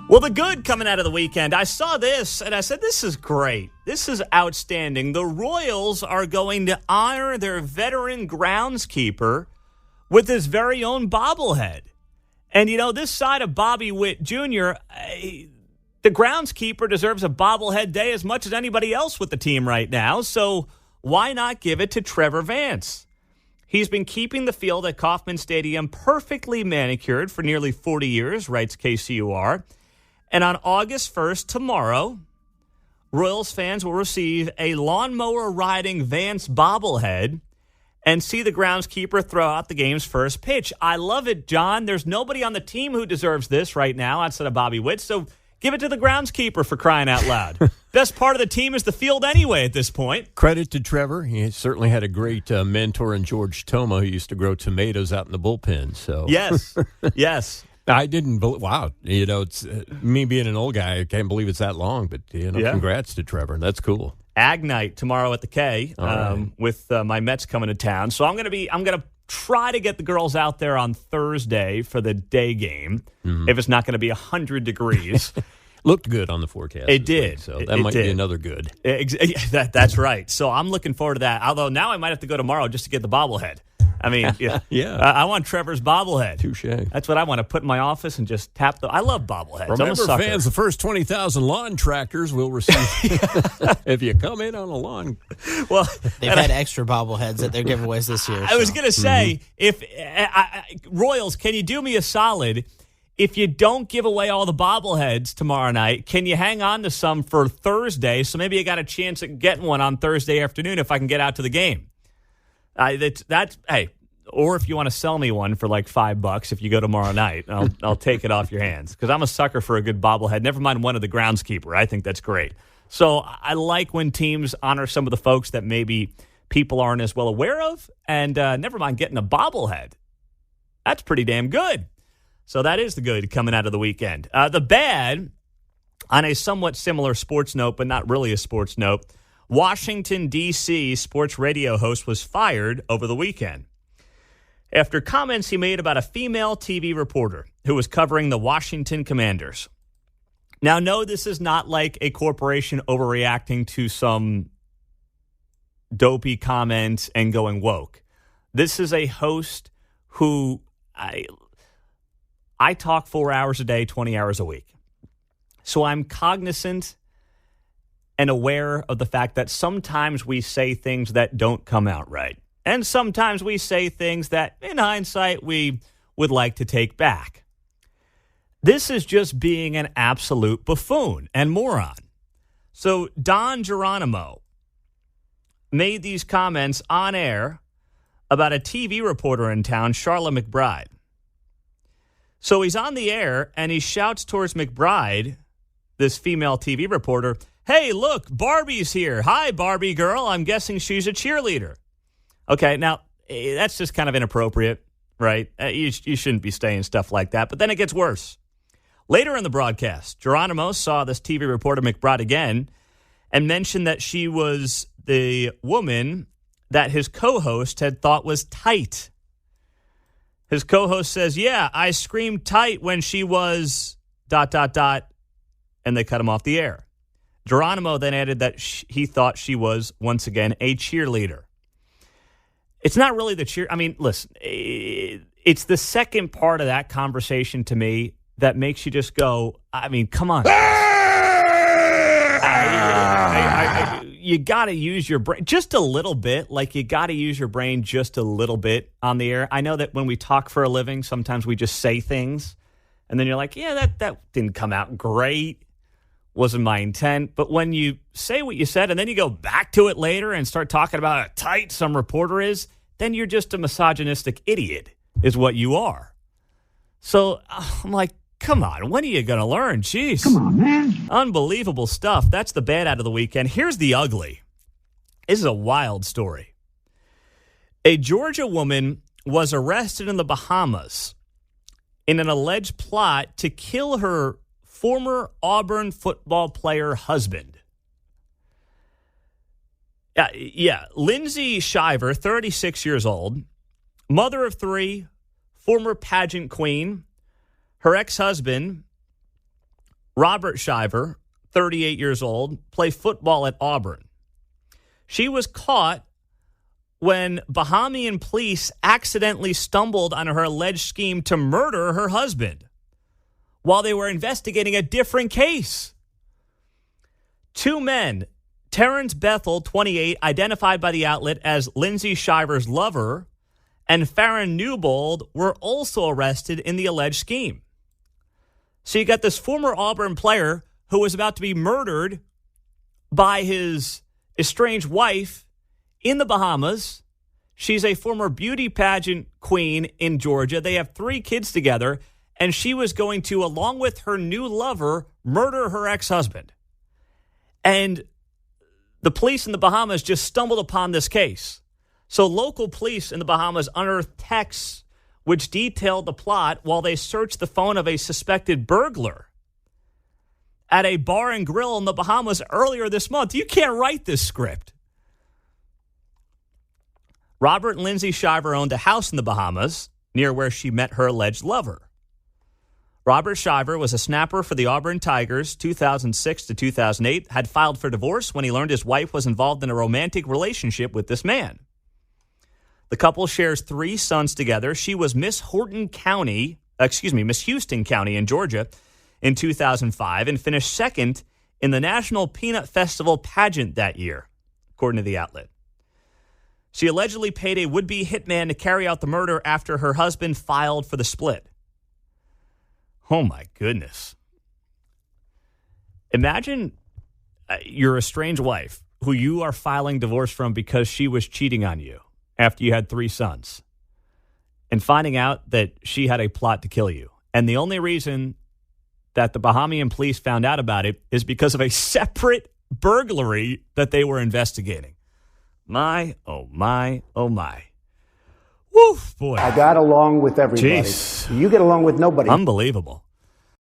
Well, the good coming out of the weekend, I saw this and I said, this is great. This is outstanding. The Royals are going to honor their veteran groundskeeper with his very own bobblehead. And, you know, this side of Bobby Witt Jr., the groundskeeper deserves a bobblehead day as much as anybody else with the team right now. So why not give it to Trevor Vance? He's been keeping the field at Kauffman Stadium perfectly manicured for nearly 40 years, writes KCUR. And on August 1st, tomorrow, Royals fans will receive a lawnmower riding Vance bobblehead and see the groundskeeper throw out the game's first pitch. I love it, John. There's nobody on the team who deserves this right now outside of Bobby Witt, so give it to the groundskeeper for crying out loud. Best part of the team is the field anyway at this point. Credit to Trevor. He certainly had a great mentor in George Toma, who used to grow tomatoes out in the bullpen. So Yes, yes. I didn't believe, wow, you know, it's me being an old guy, I can't believe it's that long, but, you know, Congrats to Trevor. That's cool. Ag night tomorrow at the K with my Mets coming to town. So I'm going to try to get the girls out there on Thursday for the day game if it's not going to be 100 degrees. Looked good on the forecast. It did. So that might be another good. That's right. So I'm looking forward to that. Although now I might have to go tomorrow just to get the bobblehead. I mean, I want Trevor's bobblehead. Touché. That's what I want to put in my office and just tap I love bobbleheads. Remember, fans, the first 20,000 lawn tractors will receive if you come in on a lawn. Well, they've had extra bobbleheads at their giveaways this year. I was going to say, if Royals, can you do me a solid? If you don't give away all the bobbleheads tomorrow night, can you hang on to some for Thursday? So maybe you got a chance at getting one on Thursday afternoon if I can get out to the game. Hey, or if you want to sell me one for like $5 if you go tomorrow night, I'll take it off your hands because I'm a sucker for a good bobblehead. Never mind one of the groundskeeper. I think that's great. So I like when teams honor some of the folks that maybe people aren't as well aware of, and never mind getting a bobblehead. That's pretty damn good. So that is the good coming out of the weekend. The bad, on a somewhat similar sports note, but not really a sports note, Washington, D.C. sports radio host was fired over the weekend after comments he made about a female TV reporter who was covering the Washington Commanders. Now, no, this is not like a corporation overreacting to some dopey comments and going woke. This is a host who I talk 4 hours a day, 20 hours a week. So I'm cognizant and aware of the fact that sometimes we say things that don't come out right. And sometimes we say things that, in hindsight, we would like to take back. This is just being an absolute buffoon and moron. So Don Geronimo made these comments on air about a TV reporter in town, Charlotte McBride. So he's on the air, and he shouts towards McBride, this female TV reporter, "Hey, look, Barbie's here. Hi, Barbie girl. I'm guessing she's a cheerleader." Okay, now, that's just kind of inappropriate, right? You shouldn't be saying stuff like that. But then it gets worse. Later in the broadcast, Geronimo saw this TV reporter McBride again and mentioned that she was the woman that his co-host had thought was tight. His co-host says, "Yeah, I screamed tight when she was ... and they cut him off the air. Geronimo then added that he thought she was, once again, a cheerleader. It's not really the cheer. I mean, listen, it's the second part of that conversation to me that makes you just go, I mean, come on. You got to use your brain just a little bit. Like, you got to use your brain just a little bit on the air. I know that when we talk for a living, sometimes we just say things, and then you're like, yeah, that didn't come out great. Wasn't my intent. But when you say what you said and then you go back to it later and start talking about how tight some reporter is, then you're just a misogynistic idiot is what you are. So I'm like, come on, when are you going to learn? Jeez. Come on, man. Unbelievable stuff. That's the bad out of the weekend. Here's the ugly. This is a wild story. A Georgia woman was arrested in the Bahamas in an alleged plot to kill her former Auburn football player husband. Lindsay Shiver, 36 years old, mother of three, former pageant queen. Her ex-husband Robert Shiver, 38 years old, played football at Auburn. She was caught when Bahamian police accidentally stumbled on her alleged scheme to murder her husband while they were investigating a different case. Two men, Terrence Bethel, 28, identified by the outlet as Lindsay Shiver's lover, and Farron Newbold were also arrested in the alleged scheme. So you got this former Auburn player who was about to be murdered by his estranged wife in the Bahamas. She's a former beauty pageant queen in Georgia. They have 3 kids together, and she was going to, along with her new lover, murder her ex-husband. And the police in the Bahamas just stumbled upon this case. So local police in the Bahamas unearthed texts which detailed the plot while they searched the phone of a suspected burglar at a bar and grill in the Bahamas earlier this month. You can't write this script. Robert and Lindsay Shiver owned a house in the Bahamas near where she met her alleged lover. Robert Shiver was a snapper for the Auburn Tigers 2006 to 2008, had filed for divorce when he learned his wife was involved in a romantic relationship with this man. The couple shares 3 sons together. She was Miss Houston County in Georgia in 2005 and finished second in the National Peanut Festival pageant that year, according to the outlet. She allegedly paid a would-be hitman to carry out the murder after her husband filed for the split. Oh, my goodness. Imagine your estranged wife who you are filing divorce from because she was cheating on you after you had 3 sons and finding out that she had a plot to kill you. And the only reason that the Bahamian police found out about it is because of a separate burglary that they were investigating. My, oh, my, oh, my. Woo, boy. I got along with everybody. Jeez. You get along with nobody. Unbelievable.